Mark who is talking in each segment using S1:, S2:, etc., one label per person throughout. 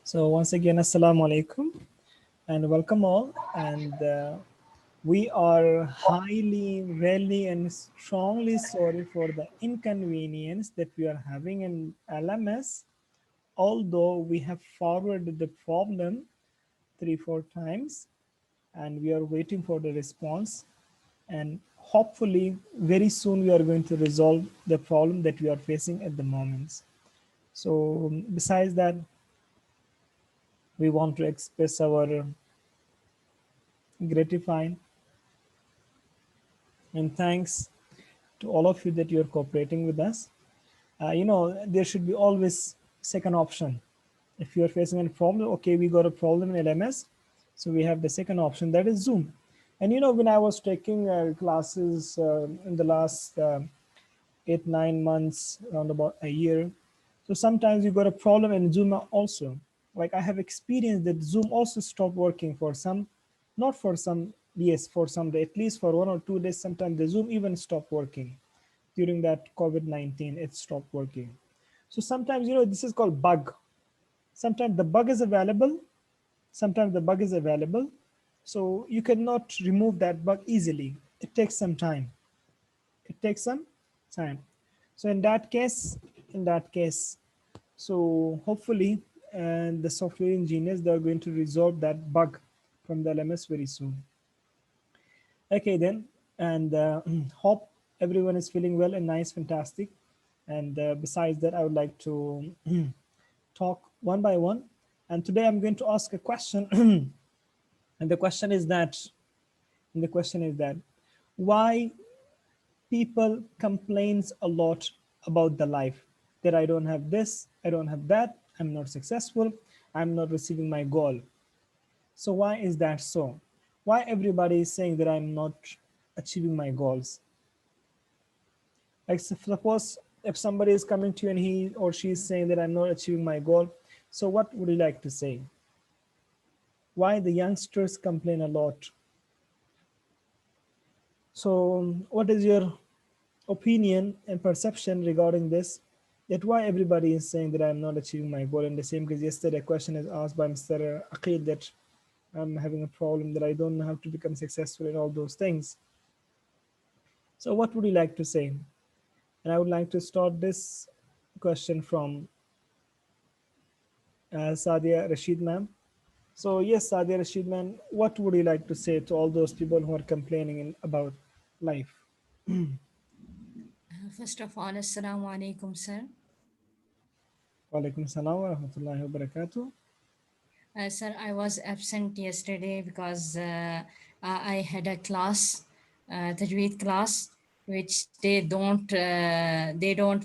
S1: So once again, Assalamu alaikum and welcome all. And we are highly, really, and strongly sorry for the inconvenience that we are having in LMS. Although we have forwarded the problem 3, 4 times, and we are waiting for the response. And hopefully, very soon we are going to resolve the problem that we are facing at the moment. So besides that, we want to express our gratifying and thanks to all of you that you're cooperating with us. There should be always second option. If you're facing a problem, okay, we got a problem in LMS, so we have the second option, that is Zoom. And when I was taking classes in the last 8, 9 months, around about a year, so sometimes you got a problem in Zoom also. Like I have experienced that Zoom also stopped working for some, not for some, yes, for some day, at least for 1 or 2 days. Sometimes the Zoom even stopped working during that COVID-19, it stopped working. So sometimes, this is called bug. Sometimes the bug is available, sometimes the bug is available. So you cannot remove that bug easily. It takes some time. It takes some time. So in that case, so hopefully, and the software engineers, they're going to resolve that bug from the LMS very soon. Okay then, and hope everyone is feeling well and nice, fantastic. And besides that, I would like to talk one by one. And today I'm going to ask a question, and the question is that why people complains a lot about the life, that I don't have this, I don't have that, I'm not successful, I'm not receiving my goal. So why is that so? Why everybody is saying that I'm not achieving my goals? Like suppose if somebody is coming to you and he or she is saying that I'm not achieving my goal, so what would you like to say? Why the youngsters complain a lot? So what is your opinion and perception regarding this, that why everybody is saying that I'm not achieving my goal? In the same case, yesterday a question is asked by Mr. Aqil that I'm having a problem, that I don't know how to become successful in all those things. So what would you like to say? And I would like to start this question from Sadia Rashid ma'am. So yes, Sadia Rashid ma'am, what would you like to say to all those people who are complaining about life?
S2: First of all, Assalamu alaikum, sir.
S1: Wa alaikum salam wa rahmatullahi wa barakatuh.
S2: Sir, I was absent yesterday because I had a class, Tajweed class, which they don't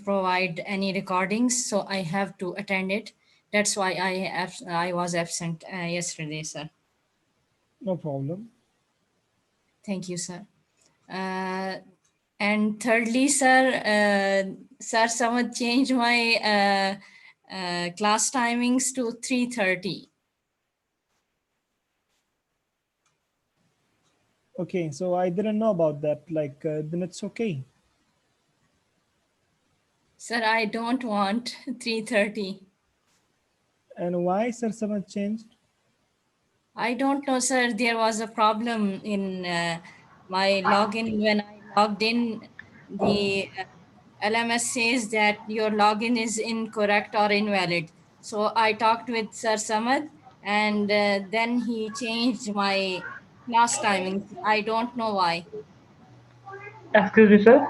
S2: provide any recordings, so I have to attend it. That's why I was absent yesterday, sir.
S1: No problem.
S2: Thank you, sir. Uh, and thirdly, sir, someone changed my class timings to 3:30.
S1: Okay, so I didn't know about that. Like, then it's okay.
S2: Sir, I don't want 3:30.
S1: And why, sir, someone changed?
S2: I don't know, sir. There was a problem in my login. When I logged in, the LMS says that your login is incorrect or invalid. So I talked with Sir Samad, and then he changed my class timings. I don't know why.
S3: Excuse me, sir.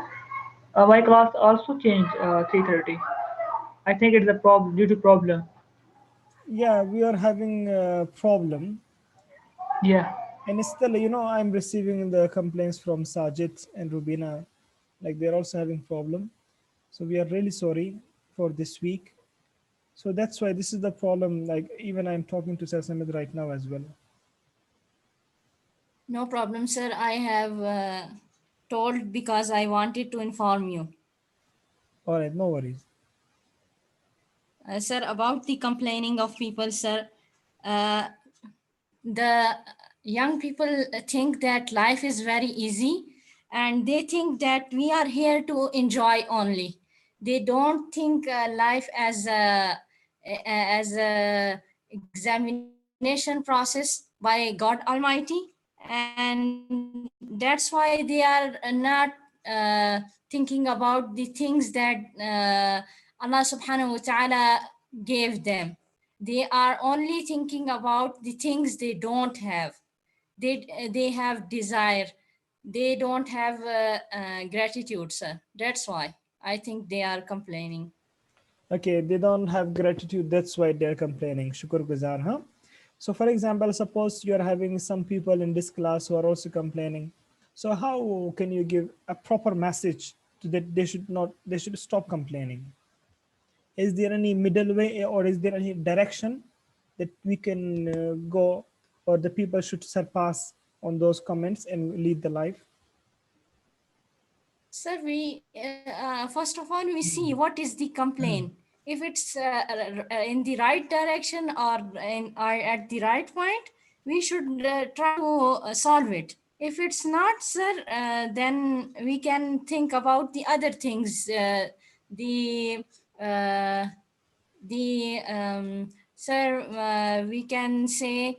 S3: My class also changed 3:30. I think it's a problem due to problem.
S1: Yeah, we are having a problem.
S3: Yeah.
S1: And still, I'm receiving the complaints from Sajid and Rubina. Like, they're also having problem. So we are really sorry for this week. So that's why this is the problem. Like, even I'm talking to Sir Samid right now as well.
S2: No problem, sir. I have told because I wanted to inform you.
S1: All right, no worries.
S2: Sir, about the complaining of people, sir, uh, the young people think that life is very easy, and they think that we are here to enjoy only. They don't think life as a examination process by God Almighty, and that's why they are not thinking about the things that Allah subhanahu wa ta'ala gave them. They are only thinking about the things they don't have. They have desire. They don't have gratitude, sir. That's why I think they are complaining.
S1: Okay, they don't have gratitude. That's why they're complaining. Shukur guzar, huh? So, for example, suppose you're having some people in this class who are also complaining. So, how can you give a proper message to that they should not, they should stop complaining? Is there any middle way or is there any direction that we can go or the people should surpass on those comments and lead the life?
S2: Sir, we first of all we see what is the complaint. If it's in the right direction or at the right point, we should try to solve it. If it's not, sir, then we can think about the other things. The uh, sir, we can say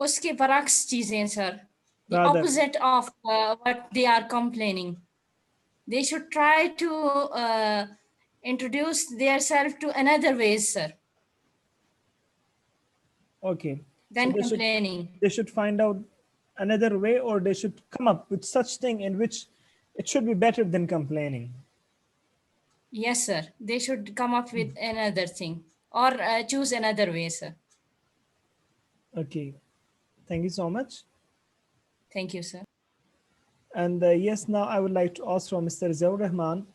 S2: उसके बरक्स चीजें, sir. The
S1: Rather,
S2: opposite of what they are complaining. They should try to introduce themselves to another ways, sir,
S1: okay. So
S2: than complaining.
S1: they should find out another way or they should come up with such thing in which it should be better than complaining.
S2: Yes, sir. They should come up with another thing or choose another way, sir.
S1: Okay. Thank you so much.
S2: Thank you, sir.
S1: And yes, now I would like to ask from Mr. Zaur Rahman,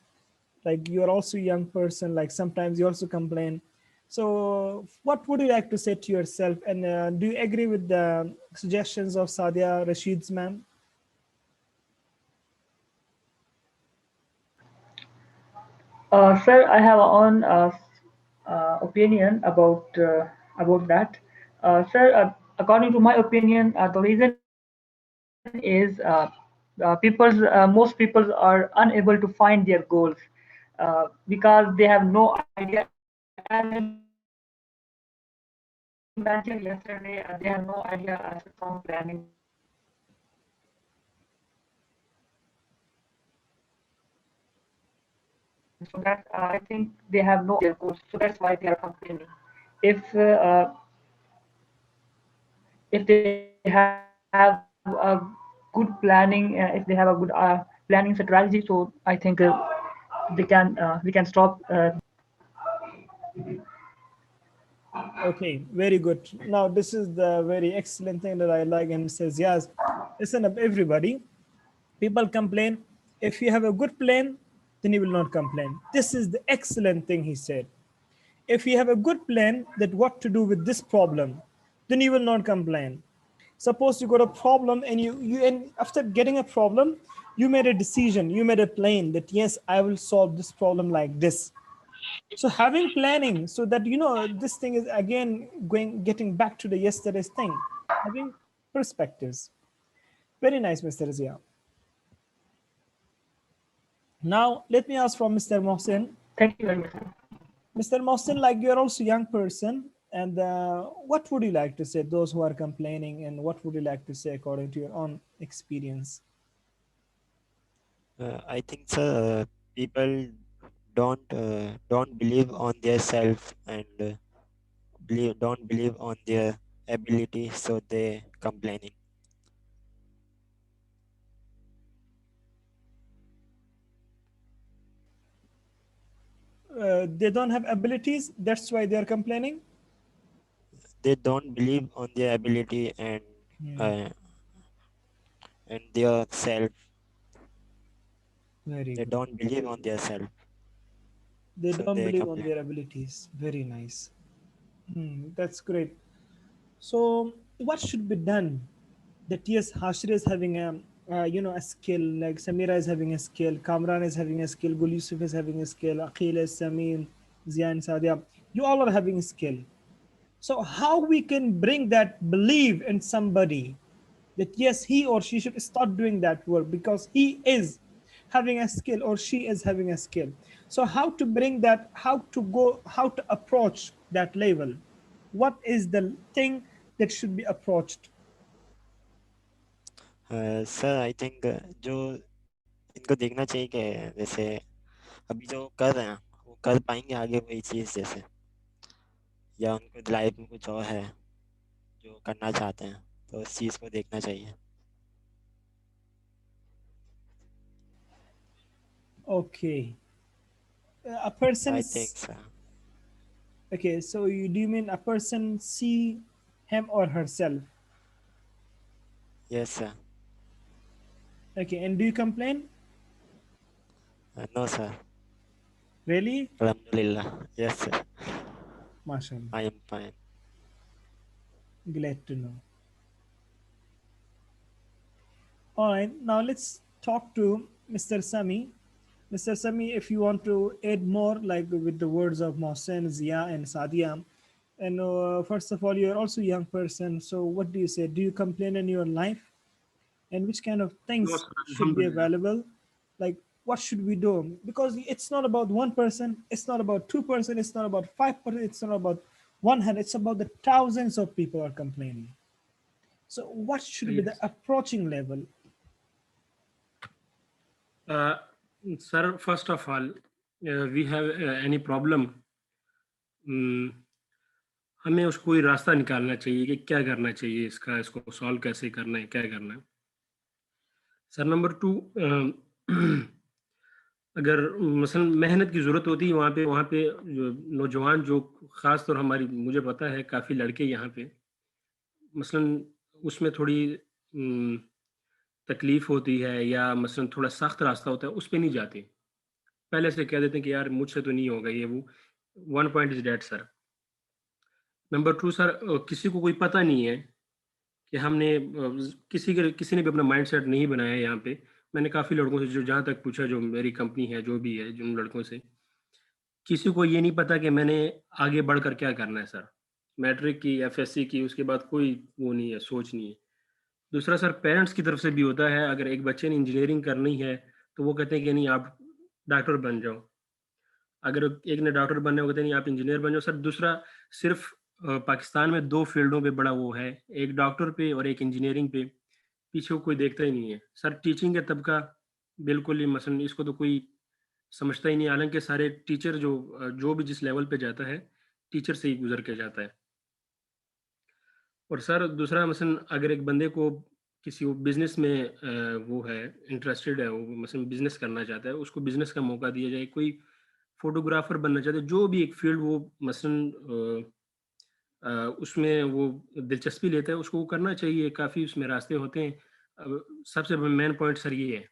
S1: like you are also a young person, like sometimes you also complain. So what would you like to say to yourself? And do you agree with the suggestions of Sadia Rashid's ma'am?
S3: Sir, I have own opinion about that. Sir, according to my opinion, the reason is most people are unable to find their goals because they have no idea. As you mentioned yesterday, they have no idea as a strong planning. So that I think they have no idea their goals. So that's why they are complaining. If if they have a good planning, if they have a good planning strategy, so I think we can stop.
S1: Okay, very good. Now this is the very excellent thing that I like. And says, yes, listen up, everybody. People complain. If you have a good plan, then you will not complain. This is the excellent thing he said. If you have a good plan that what to do with this problem, then you will not complain. Suppose you got a problem and and after getting a problem, you made a decision, you made a plan that yes, I will solve this problem like this. So having planning so that this thing is again getting back to the yesterday's thing, having perspectives. Very nice, Mr. Zia. Now let me ask from Mr. Mohsen.
S3: Thank you very much, sir.
S1: Mr. Mohsen, like you're also a young person, and what would you like to say those who are complaining, and what would you like to say according to your own experience?
S4: I think people don't believe on their self and don't believe on their ability, so they complaining.
S1: They don't have abilities, that's why they are complaining.
S4: They don't believe on their ability uh, and their self.
S1: Very
S4: They
S1: good.
S4: don't believe on their self,
S1: They
S4: so
S1: don't
S4: they
S1: believe on
S4: complain.
S1: their abilities. Very nice. That's great. So, what should be done? That yes, Hashir is having a skill. Like Samira is having a skill. Kamran is having a skill. Gul Yusuf is having a skill. Aqil is Samin, Zian Sadia. You all are having a skill. So, how we can bring that belief in somebody that yes, he or she should start doing that work because he is having a skill or she is having a skill. So, how to bring that? How to go? How to approach that level, what is the thing that should be approached?
S4: Sir I think जो इनको देखना चाहिए कि जैसे अभी जो कर रहे हैं वो कर पाएंगे आगे वही चीज़, जैसे या उनको लाइफ में कुछ और है जो करना चाहते हैं, तो उस चीज़ को देखना चाहिए।
S1: Okay. A
S4: I
S1: person's
S4: think sir.
S1: okay, so do you mean a person see him or herself?
S4: Yes sir.
S1: Okay, and do you complain?
S4: No sir.
S1: Really?
S4: अल्हम्दुलिल्लाह। Yes sir.
S1: MashaAllah.
S4: I am fine.
S1: Glad to know. All right, now let's talk to Mr. Sami. Mr. Sami, if you want to add more, like with the words of Mohsen, Zia, and Sadia, and first of all, you're also a young person. So, what do you say? Do you complain in your life? And which kind of
S5: No,
S1: things
S5: sir.
S1: should be
S5: Alhamdulillah.
S1: available? Like, what should we do? Because it's not about one person, it's not about 2%, it's not about 5%, it's not about 100, it's about the thousands of people are complaining. So, what should be the
S5: Yes.
S1: approaching level?
S5: Sir, first of all, we have any problem, हमें उसको कोई रास्ता निकालना चाहिए कि क्या करना चाहिए, इसको सॉल्व कैसे करना है, क्या करना है। सर नंबर 2, अगर मसलन मेहनत की ज़रूरत होती है वहाँ पे जो नौजवान जो ख़ास तौर हमारी मुझे पता है काफ़ी लड़के यहाँ पे मसलन उसमें थोड़ी तकलीफ़ होती है या मसलन थोड़ा सख्त रास्ता होता है, उस पे नहीं जाते। पहले से कह देते हैं कि यार मुझसे तो नहीं होगा ये वो। One point is that sir. Number 2 sir, किसी को कोई पता नहीं है कि हमने किसी ने भी अपना माइंडसेट नहीं बनाया है यहाँ पे। मैंने काफ़ी लड़कों से जो जहाँ तक पूछा, जो मेरी कंपनी है, जो भी है, जिन लड़कों से, किसी को ये नहीं पता कि मैंने आगे बढ़कर क्या करना है सर। मैट्रिक की, एफएससी की, उसके बाद कोई वो नहीं है, सोच नहीं है। दूसरा सर, पेरेंट्स की तरफ से भी होता है, अगर एक बच्चे ने इंजीनियरिंग करनी है, तो वो कहते हैं कि नहीं आप डॉक्टर बन जाओ। अगर एक ने डॉक्टर बनना है, वो कहते हैं नहीं आप इंजीनियर बन जाओ। सर दूसरा, सिर्फ़ पाकिस्तान में 2 फ़ील्डों पे बड़ा वो है, एक डॉक्टर पे और एक इंजीनियरिंग पे, पीछे को कोई देखता ही नहीं है। सर टीचिंग का तबका बिल्कुल ही मसलन इसको तो कोई समझता ही नहीं, हालाँकि सारे टीचर जो भी जिस लेवल पे जाता है, टीचर से ही गुज़र के जाता है। और सर दूसरा मसलन अगर एक बंदे को किसी वो बिज़नेस में वो है, इंटरेस्टेड है, वो मसलन बिज़नेस करना चाहता है, उसको बिज़नेस का मौका दिया जाए। कोई फ़ोटोग्राफ़र बनना चाहता है, जो भी एक फ़ील्ड वो मसलन उसमें वो दिलचस्पी लेता है, उसको वो करना चाहिए, काफ़ी उसमें रास्ते होते हैं। सबसे मेन पॉइंट सर ये है।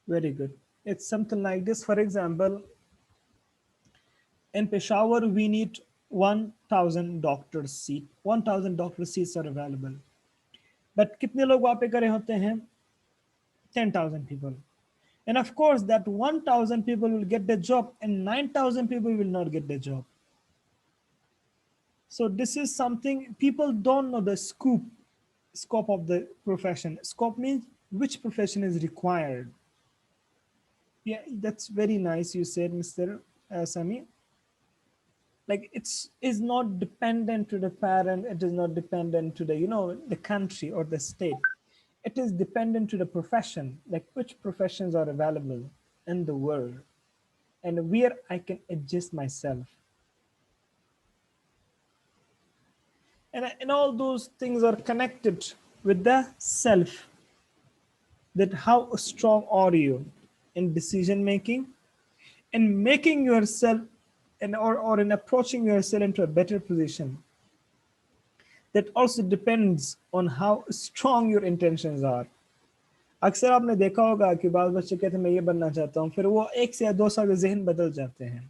S1: Very good. It's something like this. For example, in Peshawar, we need 1,000 doctor seat. 1,000 doctor seats are available. But कितने लोग वहाँ पे करे होते हैं? 10,000 people. And of course, that 1,000 people will get the job and 9,000 people will not get the job. So this is something people don't know the scope of the profession. Scope means which profession is required. Yeah, that's very nice you said, Mr. Sami. Like it's is not dependent to the parent, it is not dependent to the the country or the state. It is dependent to the profession, like which professions are available in the world and where I can adjust myself. And all those things are connected with the self, that how strong are you in decision making and making yourself or in approaching yourself into a better position. That also depends on how strong your intentions are. अक्सर आपने देखा होगा कि बाल बच्चे कहते हैं मैं ये बनना चाहता हूँ, फिर वो 1 से या 2 साल में जहन बदल जाते हैं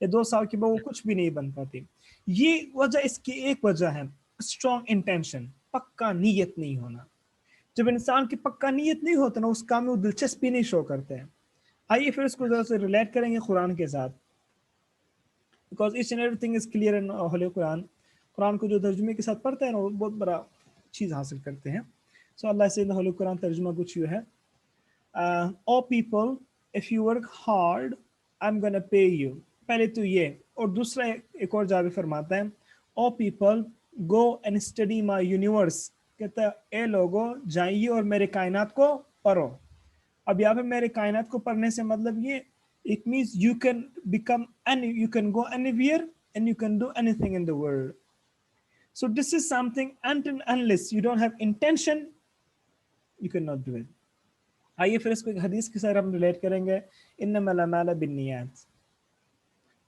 S1: या 2 साल के बाद वो कुछ भी नहीं बन पाती। ये वजह, इसकी एक वजह है स्ट्रॉन्ग इंटेंशन, पक्का नीयत नहीं होना। जब इंसान की पक्का नीयत नहीं होता ना, उस काम में वो दिलचस्पी नहीं शो करते हैं। आइए फिर इसको जरा से रिलेट करेंगे कुरान के साथ, because each and everything is clear in Holi Quran. Quran को जो तर्जुमे के साथ पढ़ते हैं ना, वो बहुत बड़ा चीज़ हासिल करते हैं। सो अल्लाह से होली कुरान तर्जुमा कुछ यूँ है, o people if you work hard I am gonna pay you, पहले तो ये, और दूसरा एक और जगह फरमाता है, o people go and study my universe, कहता है ए लोगो जाइए और मेरे कायनात को पढ़ो। अब यहाँ पे मेरे कायनात को पढ़ने से मतलब ये, it means you can become any, you can go anywhere and you can do anything in the world. So this is something until unless you don't have intention you cannot do it. आइए फिर इसको एक हदीस के साथ हम relate करेंगे, इन्नमल अमाल बिन्नियात,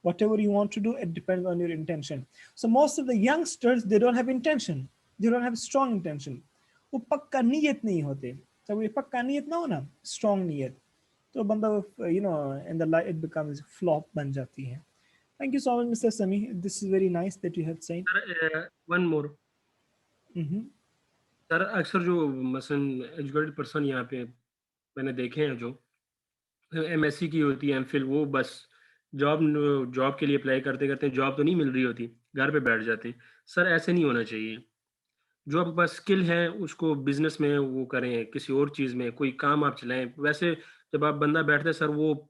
S1: whatever you want to do, it depends on your intention. So most of the youngsters, they don't have intention, they don't have strong intention, वो पक्का नीयत नहीं होते। जब ये पक्का नीयत ना हो ना, strong नीयत, तो बंदा you know in the life it becomes flop बन जाती है। Thank you so much, Mr. Sami. This is very nice that you have said.
S5: One more
S1: Mhm.
S5: Sir, अक्सर जो मसलन एजुकेटेड पर्सन यहाँ पे मैंने देखे हैं, जो एमएससी की होती है, एमफिल, वो बस जॉब के लिए अप्लाई करते करते जॉब तो नहीं मिल रही होती, घर पे बैठ जाते हैं। सर ऐसे नहीं होना चाहिए। जो आपके पास स्किल है उसको बिजनेस में वो करें, किसी और चीज़ में कोई काम आप चलाएं। वैसे जब आप बंदा बैठता है सर, वो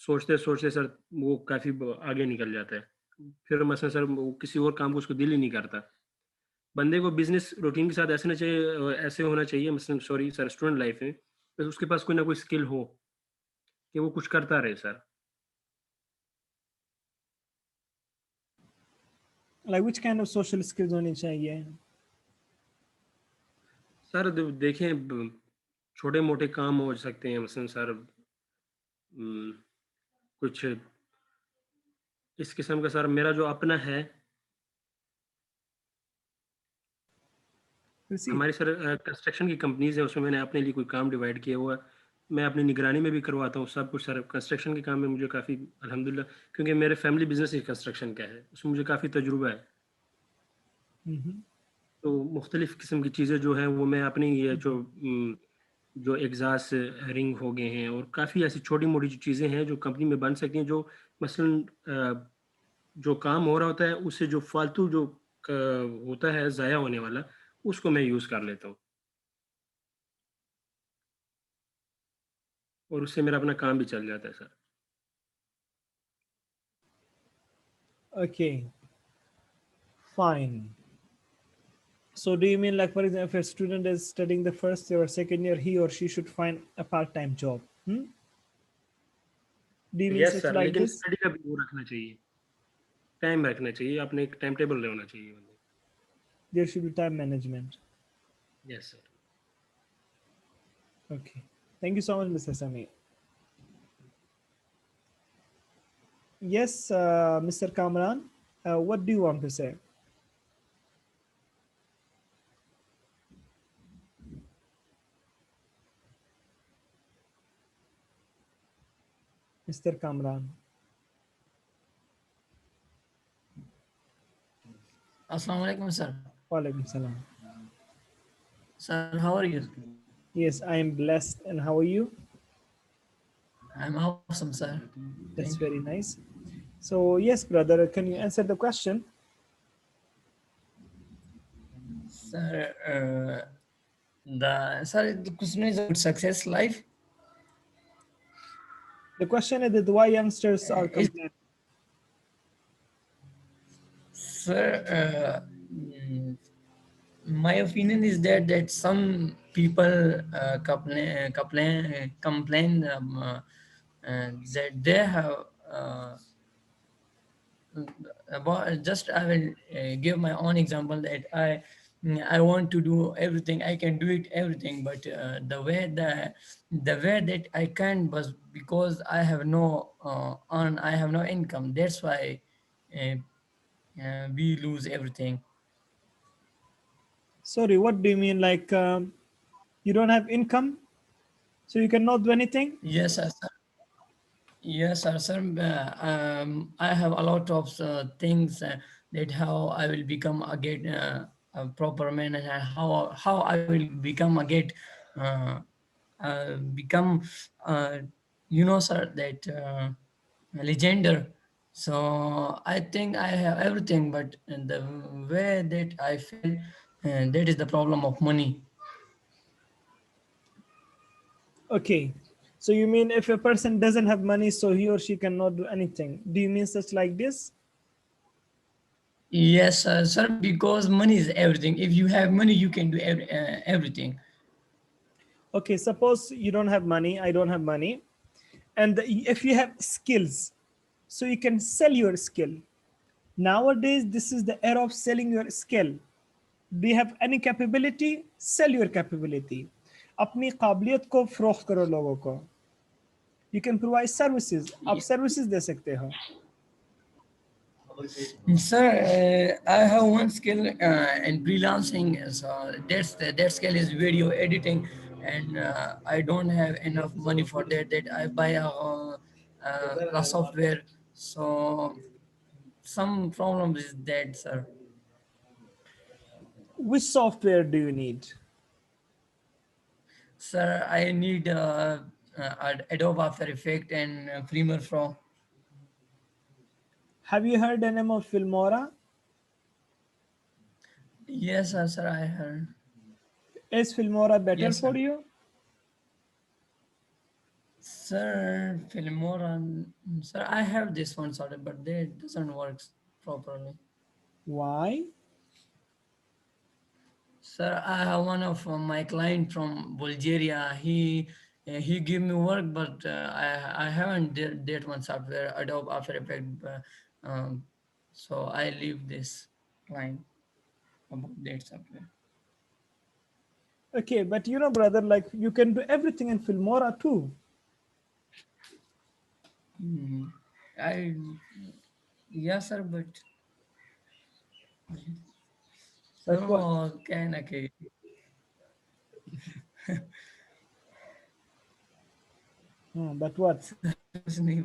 S5: सोचते सोचते सर वो काफ़ी आगे निकल जाता है। फिर मसलन सर वो किसी और काम को उसको दिल ही नहीं करता। बंदे को बिजनेस रूटीन के साथ ऐसे ना चाहिए, ऐसे होना चाहिए मसलन, सॉरी सर, स्टूडेंट लाइफ में तो उसके पास कोई ना कोई स्किल हो कि वो कुछ करता रहे sir.
S1: Like which kind of social skills होनी चाहिए?
S5: सर देखें, छोटे मोटे काम हो सकते हैं मसलन सर, कुछ इस किस्म का। सर मेरा जो अपना है,
S1: See,
S5: हमारी सर कंस्ट्रक्शन की कंपनीज है, उसमें मैंने अपने लिए कोई काम डिवाइड किया हुआ है। मैं अपनी निगरानी में भी करवाता हूँ सब कुछ। सर कंस्ट्रक्शन के काम में मुझे काफ़ी अल्हम्दुलिल्लाह, क्योंकि मेरे फैमिली बिजनेस ही कंस्ट्रक्शन का है, उसमें मुझे काफ़ी तजुर्बा है।
S1: mhm.
S5: तो मुख्तलिफ़ किस्म की चीज़ें जो हैं वो मैं अपनी ये जो एग्जास रिंग हो गए हैं, और काफ़ी ऐसी छोटी मोटी जो चीज़ें हैं जो कंपनी में बन सकती हैं, जो मसलन जो काम हो रहा होता है उससे जो फालतू जो होता है ज़ाया होने वाला, उसको मैं यूज़ कर लेता हूँ, और उससे मेरा अपना काम भी चल जाता है sir.
S1: Okay, fine. So do you mean like, for example, if a student is studying the first year or second year, he or she should find a part-time job? Do you mean
S5: yes
S1: such
S5: sir,
S1: like
S5: लेकिन
S1: this?
S5: Study का भी वो रखना चाहिए, time रखना चाहिए, अपने एक टाइम टेबल होना चाहिए।
S1: There should be time management.
S5: Yes sir.
S1: Okay. Thank you so much, Mr. Sami. Yes, Mr. Kamran, what do you want to say? Mr. Kamran.
S6: Assalamu alaikum, sir.
S1: Walaikum salam.
S6: Sir, how are you?
S1: Yes, I am blessed. And how are you?
S6: I'm awesome, sir.
S1: That's very nice. So yes, brother, can you answer the question?
S6: Sir, the question is about success life.
S1: The question is that why youngsters are complaining?
S6: Sir, my opinion is that some people complain that they have about, just I will give my own example that I want to do everything, I can do it everything, but the way that I can was because I have no I have no income. That's why uh, we lose everything.
S1: Sorry, what do you mean? Like you don't have income, so you cannot do anything?
S6: Yes, sir. Yes, sir. I have a lot of things that how I will become a proper man, and how I will become become sir, that legender. So I think I have everything, but the way that I feel, that is the problem of money.
S1: Okay, So you mean if a person doesn't have money, so he or she cannot do anything? Do you mean such like this?
S6: Yes, sir, because money is everything. If you have money, you can do everything.
S1: Okay, suppose you don't have money, I don't have money, and if you have skills, so you can sell your skill. Nowadays, this is the era of selling your skill. Do you have any capability? Sell your capability. अपनी काबिलियत को फरोख्त करो लोगों को. You can provide services. आप services दे सकते हो.
S6: Sir, I have one skill in freelancing. So that skill is video editing, and I don't have enough money for that. That I buy a software. So some problem is that, sir.
S1: Which software do you need?
S6: Sir, I need Adobe After Effects and Premiere Pro.
S1: Have you heard the name of Filmora?
S6: Yes, sir, I heard.
S1: Is Filmora better
S6: Yes,
S1: for
S6: sir.
S1: you?
S6: Sir, Filmora, sir, I have this one sorted, but it doesn't work properly.
S1: Why?
S6: Sir, I have one of my client from Bulgaria. He give me work, but I haven't did that one software, Adobe After Effects. So I leave this client about that software.
S1: Okay, but you know, brother, like you can do everything in Filmora too.
S6: I yes, sir, but
S1: But
S6: sir,
S1: what?
S6: वो क्या है ना कि
S1: But what?
S6: कुछ नहीं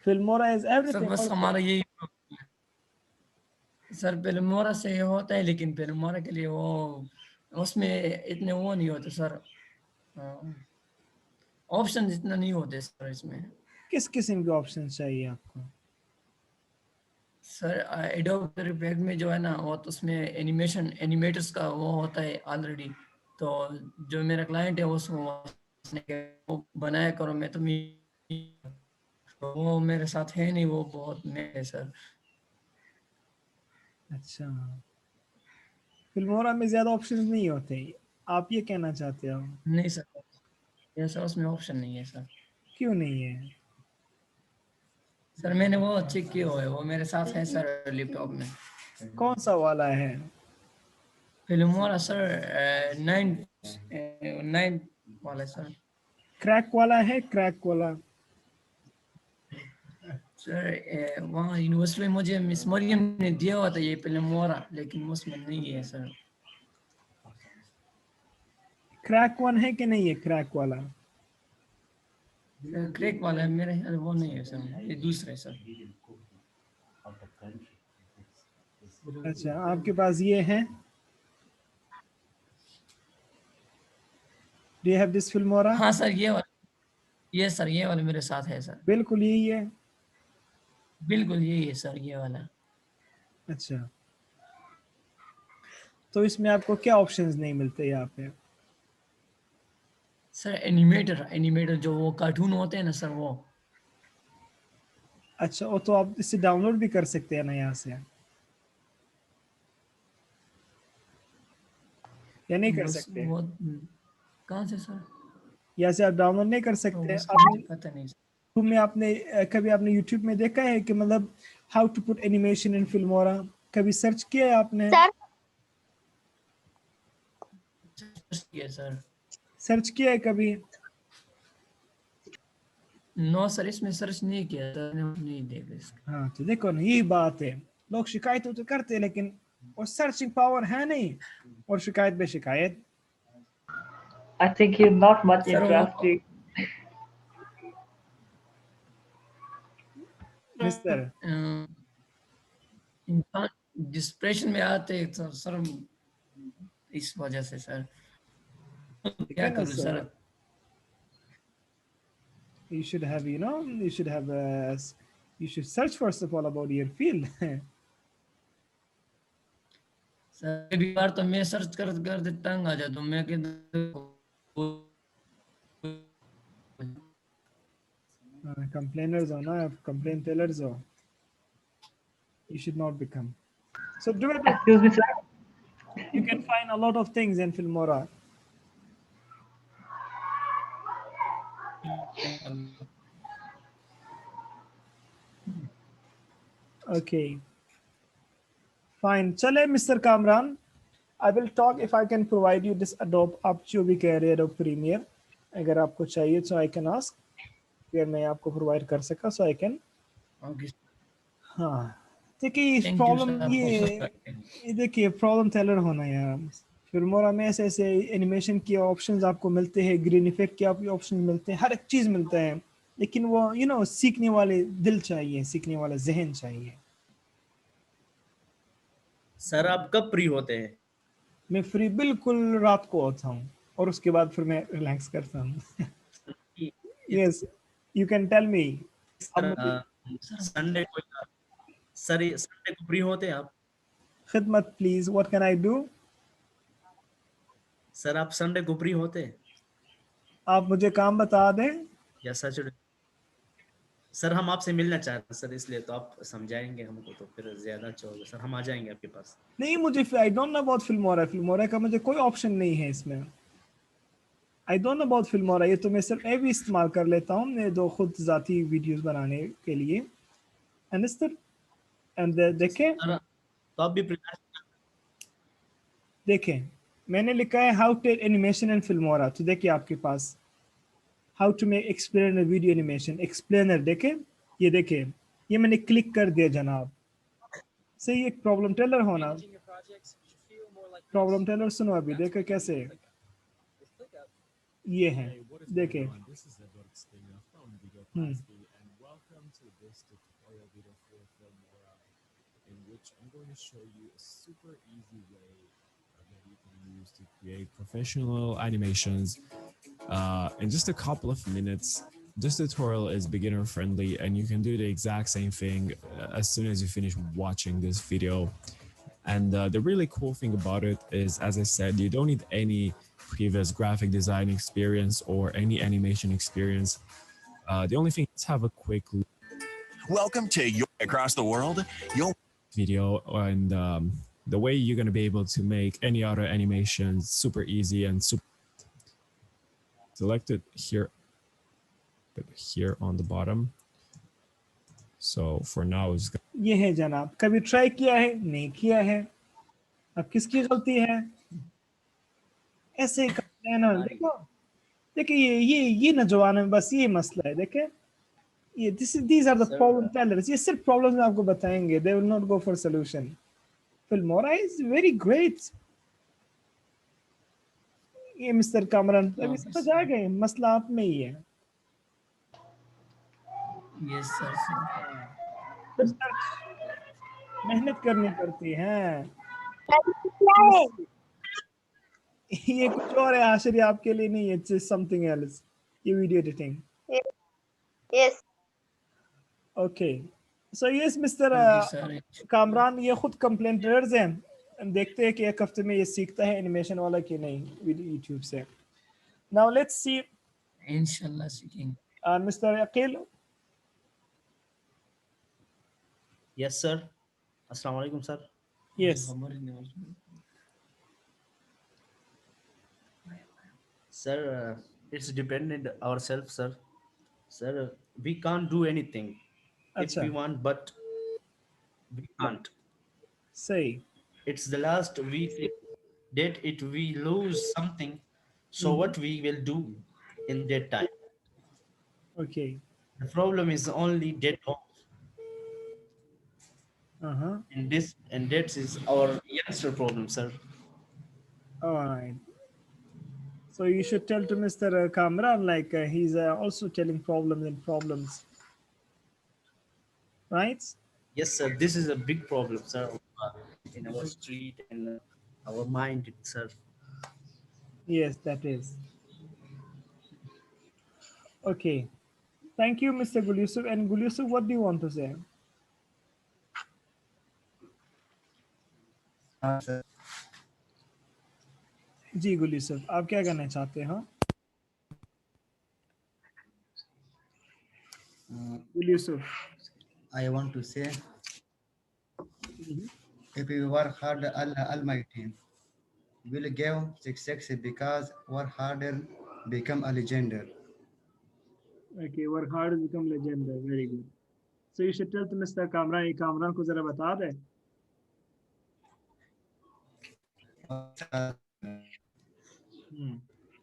S1: Filmora is
S6: sir
S1: everything
S6: बस
S1: also.
S6: हमारा यही सर फिल्मोरा से ये होता है लेकिन फिल्मोरा के लिए वो उसमें इतने वो नहीं होते सर ऑप्शन इतना नहीं होते सर इसमें
S1: किस किस्म के ऑप्शन चाहिए आपको?
S6: सर एडोब आफ्टर इफेक्ट में जो है ना वो तो उसमें एनिमेटर्स का वो होता है ऑलरेडी तो जो मेरा क्लाइंट है वो बनाया करो मैं तो वो मेरे साथ है नहीं वो बहुत महंगा है सर
S1: अच्छा, फिल्मोरा में ज्यादा ऑप्शंस नहीं होते, आप ये कहना चाहते हो?
S6: नहीं सर ये सर उसमें ऑप्शन नहीं है सर
S1: क्यों नहीं है?
S6: सर मैंने वो चेक किया हुआ है वो मेरे साथ है सर लैपटॉप में
S1: कौन सा वाला है?
S6: फिल्मोरा सर 9 वाला सर
S1: क्रैक वाला है? क्रैक वाला?
S6: सर वहाँ यूनिवर्सिटी में मुझे मिस मरियम ने दिया हुआ था ये फिल्मोरा लेकिन उसमें नहीं है सर
S1: क्रैक वन है कि नहीं है? क्रैक वाला?
S6: क्रैक वाला है मेरे ख्याल वो नहीं है सर ये दूसरा है सर
S1: अच्छा, आपके पास ये है? Do you have this Filmora?
S6: हाँ सर ये सर ये वाला मेरे साथ है सर
S1: बिल्कुल यही है।
S6: बिल्कुल यही है सर ये वाला
S1: अच्छा, तो इसमें आपको क्या ऑप्शंस नहीं मिलते यहाँ पे?
S6: सर एनिमेटर जो वो कार्टून होते हैं ना सर वो
S1: अच्छा, वो तो आप इसे डाउनलोड भी कर सकते हैं ना यहाँ से, या नहीं कर सकते?
S6: वो कहाँ से सर
S1: यहाँ से आप डाउनलोड नहीं कर सकते?
S6: उसका
S1: आपने
S6: मुझे पता नहीं सर
S1: YouTube में आपने कभी आपने YouTube में देखा है कि मतलब how to put animation in Filmora? कभी सर्च किया है आपने?
S6: सर
S1: सर्च किया है कभी?
S6: नो सर इसमें सर्च नहीं किया सर नहीं देखा इसका
S1: हाँ, तो देखो ना, यही बात है, लोग शिकायत तो करते हैं लेकिन वो सर्चिंग पावर है नहीं, और शिकायत पे शिकायत।
S3: I think he's not much
S6: Sir,
S3: interested.
S1: Mister
S6: इंसान डिस्प्रेशन में आते हैं तो सर इस वजह से सर क्या करूं sir
S1: you should have, you know, you should have you should search first of all about your field.
S6: Sir कभी बार तो मैं सर्च कर करते तंग आ जाता हूँ मैं कहता
S1: Complainers हो ना, complaint tellers हो. You should not become. So do it.
S3: Excuse me, sir.
S1: You can find a lot of things in Filmora. Okay. Fine. चले Mr. Kamran. I will talk if I can provide you this Adobe, आप जो भी कह रहे हैं Adobe Premiere, अगर आपको चाहिए so I can ask, फिर मैं आपको provide कर सका so I can.
S6: Okay.
S1: हाँ. देखिए इस
S6: Thank you,
S1: problem
S6: sir.
S1: ये देखिए problem teller होना यार. फिल्मोरा में ऐसे ऐसे एनिमेशन के ऑप्शंस आपको मिलते हैं, ग्रीन इफेक्ट के आपको ऑप्शन मिलते हैं, हर एक चीज मिलता है, लेकिन वो सीखने वाले दिल चाहिए, सीखने वाला जहन चाहिए.
S7: सर आप कब फ्री होते हैं?
S1: मैं फ्री बिल्कुल रात को होता हूँ और उसके बाद फिर मैं रिलैक्स करता हूँ. Yes, you can tell me.
S7: Sunday को संडे को फ्री होते हैं आप?
S1: खिदमत please, what can I do?
S7: Sir आप संडे को फ्री होते हैं?
S1: आप मुझे काम बता दें.
S7: या सैटरडे? सर हम आपसे मिलना चाह रहे हैं सर, इसलिए तो आप समझाएंगे हमको तो फिर ज्यादा अच्छा होगा सर, हम आ जाएंगे आपके पास.
S1: नहीं, मुझे I don't know about Filmora. Filmora का मुझे कोई ऑप्शन नहीं है इसमें. I don't know about Filmora. ये तो मैं सिर्फ भी इस्तेमाल कर लेता हूँ मैं दो खुद ज़ाती वीडियोस बनाने के लिए. अंडरस्टूड? एंड देखें
S7: सर तो आप भी
S1: देखें मैंने लिखा है how to animation in Filmora. तो देखिए आपके पास how to make explainer video animation explainer. देखें, ये देखें, ये मैंने क्लिक कर दिया जनाब. सही. एक प्रॉब्लम टेलर होना. प्रॉब्लम टेलर सुनो अभी. देखें कैसे ये है. देखें.
S8: in which I'm going to show you a super easy way that you can use to create professional animations in just a couple of minutes. This tutorial is beginner friendly and you can do the exact same thing as soon as you finish watching this video. And the really cool thing about it is, as I said, you don't need any previous graphic design experience or any animation experience. The only thing is have a quick
S9: Welcome to Your Across the World.
S8: Video and the way you're going to be able to make any other animations super easy and super selected here on the bottom. So for now it's
S1: ये है जनाब. कभी try किया है? नहीं किया है. अब किसकी गलती है? ऐसे करते हैं ना. देखो देखिए ये नौजवान में बस ये मसला है. देखें ये these are the problem tellers. ये सिर्फ प्रॉब्लम्स आपको बताएंगे. They will not go for solution. Filmora is very great. ये मिस्टर कामरान अभी समझ आ गए, मसला आप में ही है.
S6: Yes, sir.
S1: मेहनत करनी पड़ती है. ये कुछ और है आश्चर्य आपके लिए नहीं है. It's something else. ये video editing.
S10: Yes.
S1: Okay. So yes, Mr. Kamran ये खुद कंप्लेंटर्स हैं. देखते हैं कि एक हफ्ते में ये सीखता है एनिमेशन वाला कि नहीं यूट्यूब से. Now let's see.
S6: Inshallah सीखेंगे.
S1: Mr. Aqil.
S7: Yes sir. Assalamu alaikum sir.
S1: Yes.
S7: Sir, it's dependent ourselves sir. Sir, we can't do anything if we want, but we can't.
S1: Say.
S7: It's the last week that it we lose something. So what we will do in that time?
S1: Okay.
S7: The problem is only dead home. And that is our youngster problem, sir.
S1: All right. So you should tell to Mr. Kamran like he's also telling problems. Right?
S7: Yes, sir. This is a big problem, sir, in our street and our mind itself.
S1: Yes, that is. Okay. Thank you, Mr. Gul Yusuf. And Gul Yusuf, what do you want to say? जी गुल यूसुफ, आप क्या करना चाहते हो? Yusuf.
S11: I want to say,
S1: Mhm.
S11: if we work hard, Allah Almighty will give success because work harder become a legend.
S1: Okay, work hard to become legend. Very good. So you should tell to Mr. Kamran, ये कामरान को जरा बता दे.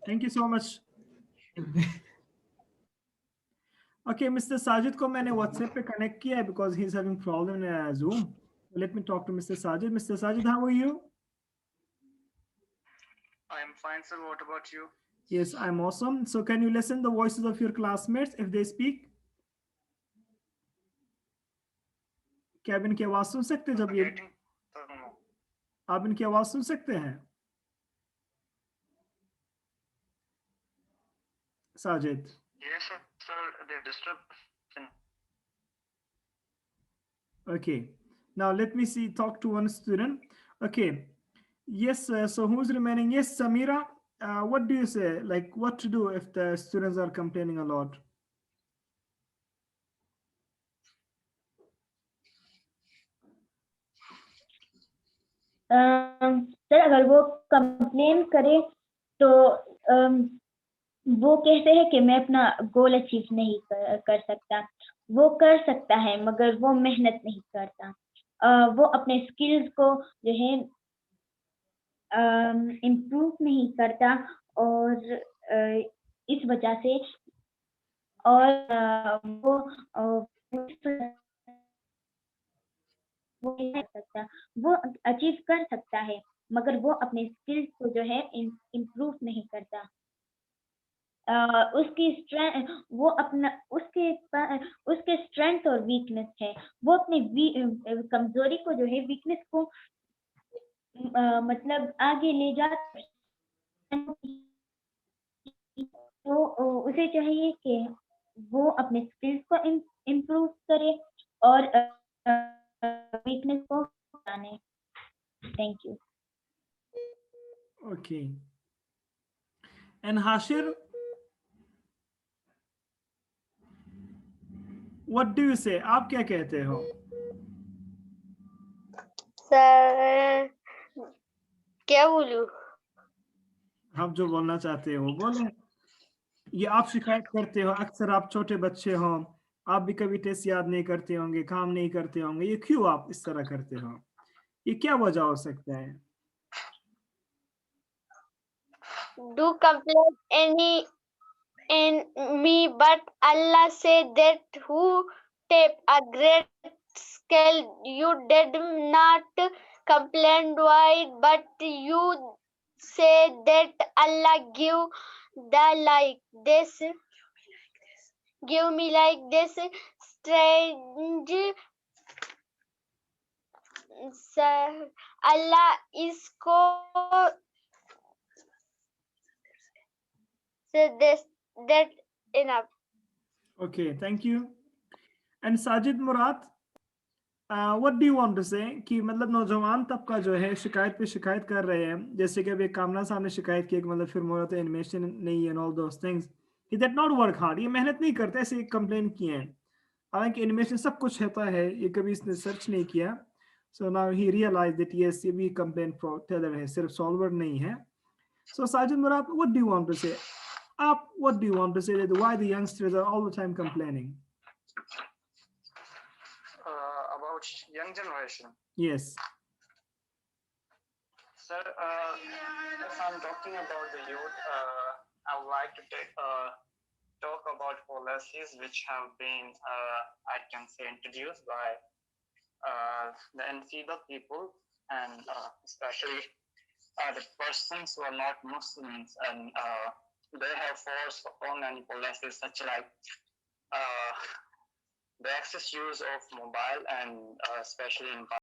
S1: Thank you so much. Okay, Mr. Sajid को मैंने WhatsApp पे connect किया है because he's having problem in Zoom. Let me talk to Mr. Sajid. Mr. Sajid, how are you?
S12: I am fine, sir. What about you?
S1: Yes, I'm awesome. So can you listen the voices of your classmates if they speak? क्या आप इनकी आवाज सुन सकते हैं जब ये आप इनकी आवाज सुन सकते हैं Sajid?
S12: Yes, sir. They disturb.
S1: Okay, now let me see, talk to one student. Okay, yes, so who's remaining? Yes, Samira, what do you say, like what to do if the students are complaining a lot?
S13: Sir अगर वो complain करे तो वो कहते हैं कि मैं अपना गोल अचीव नहीं कर सकता. वो कर सकता है मगर वो मेहनत नहीं करता. वो अपने स्किल्स को जो है इम्प्रूव नहीं करता और इस वजह से और वो नहीं कर सकता. वो अचीव कर सकता है मगर वो अपने स्किल्स को जो है इम्प्रूव नहीं करता. उसकी स्ट्रेंथ वो अपना उसके स्ट्रेंथ और वीकनेस है. वो अपनी कमजोरी को जो है वीकनेस को मतलब आगे ले जाता. तो उसे चाहिए कि वो अपने स्किल्स को इम्प्रूव करे और weakness को जाने. Thank you.
S1: Okay. And Hashir, what do you say? आप क्या कहते हो?
S10: सर क्या बोलूं?
S1: आप जो बोलना चाहते हो बोले. ये आप शिकायत करते हो, अक्सर आप छोटे बच्चे हो, आप भी कभी टेस्ट याद नहीं करते होंगे, काम नहीं करते होंगे, ये क्यों आप इस तरह करते हो? ये क्या वजह हो सकता है?
S10: Do complain any in me, but Allah said that who take a great skill, you did not complain why, but you say that Allah give the like this, give me like this strange. Allah is को so this that enough.
S1: Okay, thank you. And Sajid Murad, what do you want to say? कि मतलब नौजवान तबका जो है शिकायत पे शिकायत कर रहे हैं, जैसे कि अभी कामना साहब ने शिकायत की कि मतलब फिर मोरा तो एनिमेशन नहीं है and all those things. He did not work hard. ये मेहनत नहीं करते, ऐसे कंप्लेन किए हैं. हालांकि एनिमेशन सब कुछ होता है, ये कभी इसने सर्च नहीं किया. So now he realized that yes, ये भी कंप्लेन टेलर है, सिर्फ सॉल्वर नहीं है. So Sajid Murad, what do you want to say? What do you want to say that why the youngsters are all the time complaining?
S12: About young generation.
S1: Yes.
S12: Sir, if I'm talking about the youth, I would like to talk about policies which have been, I can say, introduced by the NCBA people and especially the persons who are not Muslims, and they have forced upon many policies such like the excess use of mobile and especially in